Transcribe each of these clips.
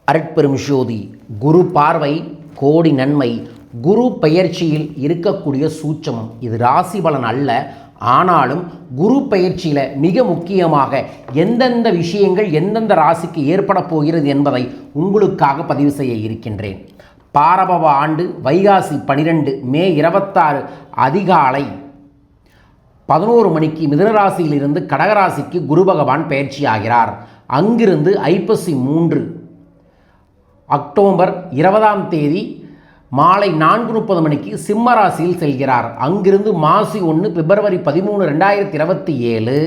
அருட்பெரும் ஜோதி. குரு பார்வை கோடி நன்மை. குரு பெயர்ச்சியில் இருக்கக்கூடிய சூட்சமம் இது ராசி பலன் அல்ல. ஆனாலும் குரு பெயர்ச்சியில் மிக முக்கியமாக எந்தெந்த விஷயங்கள் எந்தெந்த ராசிக்கு ஏற்பட போகிறது என்பதை உங்களுக்காக பதிவு செய்ய இருக்கின்றேன். பாரபவ ஆண்டு வைகாசி 12 மே 26 அதிகாலை 11 மணிக்கு மிதுனராசியிலிருந்து கடகராசிக்கு குரு பகவான் பெயர்ச்சியாகிறார். அங்கிருந்து ஐப்பசி 3 அக்டோபர் 20ஆம் தேதி மாலை 4:30 மணிக்கு சிம்ம ராசியில் செல்கிறார். அங்கிருந்து மாசி 1 பிப்ரவரி 13 2027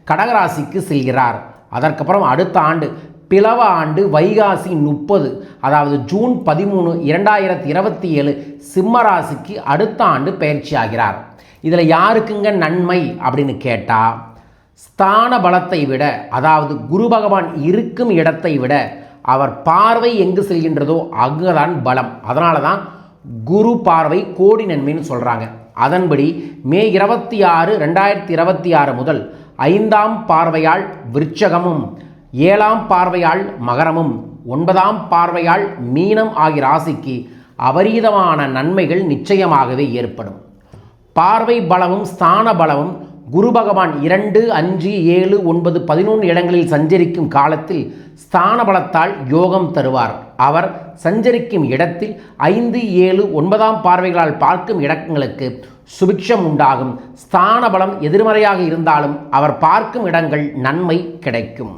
கடகராசிக்கு செல்கிறார். அதற்கப்புறம் அடுத்த ஆண்டு பிளவ ஆண்டு வைகாசி 30 அதாவது ஜூன் 13 2027 சிம்ம ராசிக்கு அடுத்த ஆண்டு பயிற்சியாகிறார். இதில் யாருக்குங்க நன்மை அப்படின்னு கேட்டால், ஸ்தான பலத்தை விட, அதாவது குரு பகவான் இருக்கும் இடத்தை விட அவர் பார்வை எங்கு செல்கின்றதோ அங்குதான் பலம். அதனால தான் குரு பார்வை கோடி நன்மைன்னு சொல்கிறாங்க. அதன்படி மே 26 2026 முதல் 5ஆம் பார்வையால் விருச்சகமும் 7ஆம் பார்வையால் மகரமும் 9ஆம் பார்வையால் மீனம் ஆகிய ராசிக்கு அபரீதமான நன்மைகள் நிச்சயமாகவே ஏற்படும். பார்வை பலமும் ஸ்தான பலமும் குரு பகவான் 2, 5, 7, 9, 11 இடங்களில் சஞ்சரிக்கும் காலத்தில் ஸ்தான பலத்தால் யோகம் தருவார். அவர் சஞ்சரிக்கும் இடத்தில் 5, 7, 9ஆம் பார்வைகளால் பார்க்கும் இடங்களுக்கு சுபிக்ஷம் உண்டாகும். ஸ்தான பலம் எதிர்மறையாக இருந்தாலும் அவர் பார்க்கும் இடங்கள் நன்மை கிடைக்கும்.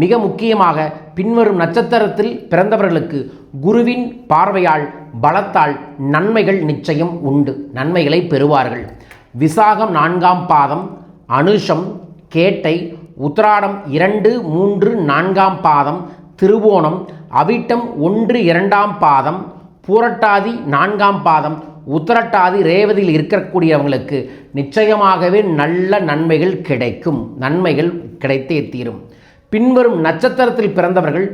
மிக முக்கியமாக பின்வரும் நட்சத்திரத்தில் பிறந்தவர்களுக்கு குருவின் பார்வையால் பலத்தால் நன்மைகள் நிச்சயம் உண்டு. நன்மைகளை பெறுவார்கள். விசாகம் 4ஆம் பாதம், அனுஷம், கேட்டை, உத்திராடம் 2, 3, 4ஆம் பாதம், திருவோணம், அவிட்டம் 1, 2ஆம் பாதம், பூரட்டாதி 4ஆம் பாதம், உத்திரட்டாதி ரேவதியில் இருக்கக்கூடியவங்களுக்கு நிச்சயமாகவே நல்ல நன்மைகள் கிடைக்கும். நன்மைகள் கிடைத்தே தீரும். பின்வரும் நட்சத்திரத்தில் பிறந்தவர்கள்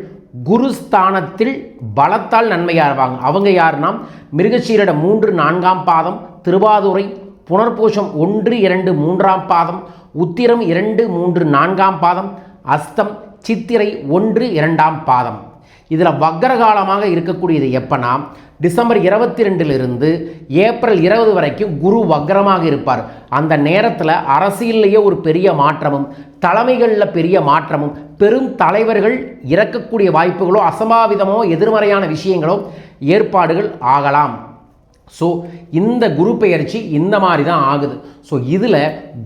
குருஸ்தானத்தில் பலத்தால் நன்மையாவாங்க. அவங்க யாருன்னா மிருகசீரிடம் 3, 4ஆம் பாதம், திருவாதுரை, புனர்பூஷம் 1, 2, 3ஆம் பாதம், உத்திரம் 2, 3, 4ஆம் பாதம், அஸ்தம், சித்திரை 1, 2ஆம் பாதம். இதில் வக்ரகாலமாக இருக்கக்கூடியது எப்பனா டிசம்பர் 22 ஏப்ரல் 20 வரைக்கும் குரு வக்ரமாக இருப்பார். அந்த நேரத்தில் அரசியலிலேயே ஒரு பெரிய மாற்றமும் தலைமைகளில் பெரிய மாற்றமும் பெரும் தலைவர்கள் இறக்கக்கூடிய வாய்ப்புகளோ அசம்பாவிதமோ எதிர்மறையான விஷயங்களோ ஏற்பாடுகள் ஆகலாம். ஸோ இந்த குரு பெயர்ச்சி இந்த மாதிரி தான் ஆகுது. ஸோ இதில்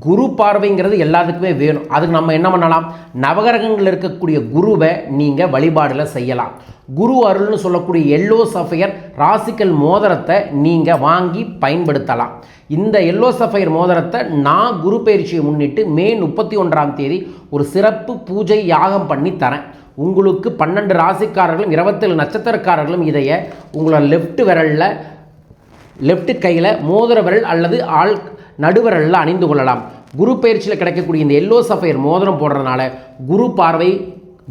குரு பார்வைங்கிறது எல்லாத்துக்குமே வேணும். அதுக்கு நம்ம என்ன பண்ணலாம், நவகிரகங்கள் இருக்கக்கூடிய குருவை நீங்கள் வழிபாடில் செய்யலாம். குரு அருள்னு சொல்லக்கூடிய எல்லோ சஃபயர் ராசிக்கல் மோதிரத்தை நீங்கள் வாங்கி பயன்படுத்தலாம். இந்த எல்லோ சஃபயர் மோதிரத்தை நான் குரு பயிற்சியை முன்னிட்டு மே 31ஆம் தேதி ஒரு சிறப்பு பூஜை யாகம் பண்ணி தரேன். உங்களுக்கு 12 ராசிக்காரர்களும் 27 நட்சத்திரக்காரர்களும் இதைய உங்களோட லெஃப்ட் கையில் மோதிர விரல் அல்லது நடுவிரலில் அணிந்து கொள்ளலாம். குரு பயிற்சியில் கிடைக்கக்கூடிய இந்த எல்லோ சஃபயர் மோதிரம் போடுறதுனால குரு பார்வை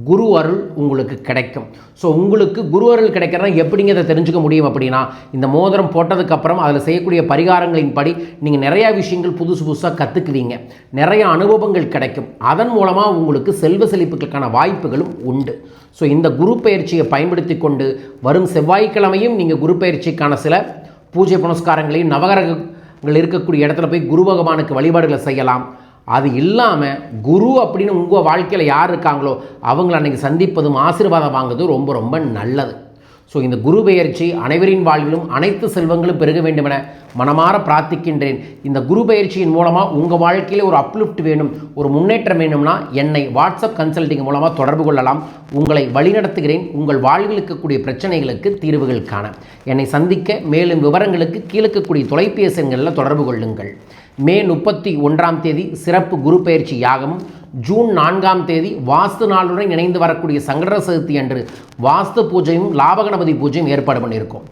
குரு அருள் உங்களுக்கு கிடைக்கும். ஸோ உங்களுக்கு குரு அருள் கிடைக்கிறதா எப்படிங்கிறத தெரிஞ்சுக்க முடியும் அப்படின்னா, இந்த மோதிரம் போட்டதுக்கப்புறம் அதில் செய்யக்கூடிய பரிகாரங்களின் படி நீங்கள் நிறையா விஷயங்கள் புதுசாக கற்றுக்குவீங்க. நிறைய அனுபவங்கள் கிடைக்கும். அதன் மூலமாக உங்களுக்கு செல்வ செழிப்புகளுக்கான வாய்ப்புகளும் உண்டு. ஸோ இந்த குரு பயிற்சியை பயன்படுத்தி கொண்டு வரும் செவ்வாய்க்கிழமையும் நீங்கள் குரு பயிற்சிக்கான சில பூஜை புனஸ்காரங்களையும் நவகிரகங்கள் இருக்கக்கூடிய இடத்துல போய் குரு பகவானுக்கு வழிபாடுகளை செய்யலாம். அது இல்லாமல் குரு அப்படின்னு உங்கள் வாழ்க்கையில் யார் இருக்காங்களோ அவங்கள அன்றைக்கி சந்திப்பதும் ஆசீர்வாதம் வாங்குவதும் ரொம்ப ரொம்ப நல்லது. ஸோ இந்த குரு பெயர்ச்சி அனைவரின் வாழ்விலும் அனைத்து செல்வங்களும் பெருக வேண்டும் என மனமாற பிரார்த்திக்கின்றேன். இந்த குரு பயிற்சியின் மூலமாக உங்கள் வாழ்க்கையில் ஒரு அப்லிஃப்ட் வேணும், ஒரு முன்னேற்றம் வேணும்னா என்னை வாட்ஸ்அப் கன்சல்டிங் மூலமாக தொடர்பு கொள்ளலாம். உங்களை வழிநடத்துகிறேன். உங்கள் வாழ்வில் இருக்கக்கூடிய பிரச்சனைகளுக்கு தீர்வுகள் காண என்னை சந்திக்க மேலும் விவரங்களுக்கு கீழக்கக்கூடிய தொலைபேசி எண்களில் தொடர்பு கொள்ளுங்கள். மே 31ஆம் தேதி சிறப்பு குரு பயிற்சி யாகமும், ஜூன் 4ஆம் தேதி வாஸ்து நாளுடன் இணைந்து வரக்கூடிய சங்கட சதுர்த்தி அன்று வாஸ்து பூஜையும் லாபகணபதி பூஜையும் ஏற்பாடு பண்ணியிருக்கோம்.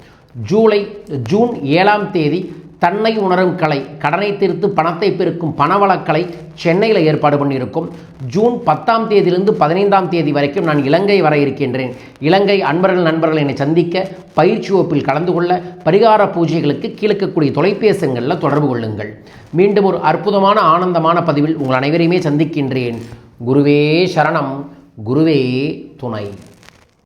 ஜூன் 7ஆம் தேதி தன்னை உணரும் கலை, கடனை தீர்த்து பணத்தை பெருக்கும் பணவளக்கலை சென்னையில் ஏற்பாடு பண்ணியிருக்கும். ஜூன் 10ஆம் தேதியிலிருந்து 15ஆம் தேதி வரைக்கும் நான் இலங்கை வர இருக்கின்றேன். இலங்கை நண்பர்கள் என்னை சந்திக்க பயிற்சி வகுப்பில் கலந்து கொள்ள பரிகார பூஜைகளுக்கு கீழக்கக்கூடிய தொலைபேசி எண்களில் தொடர்பு கொள்ளுங்கள். மீண்டும் ஒரு அற்புதமான ஆனந்தமான பதிவில் உங்கள் அனைவரையுமே சந்திக்கின்றேன். குருவே சரணம், குருவே துணை.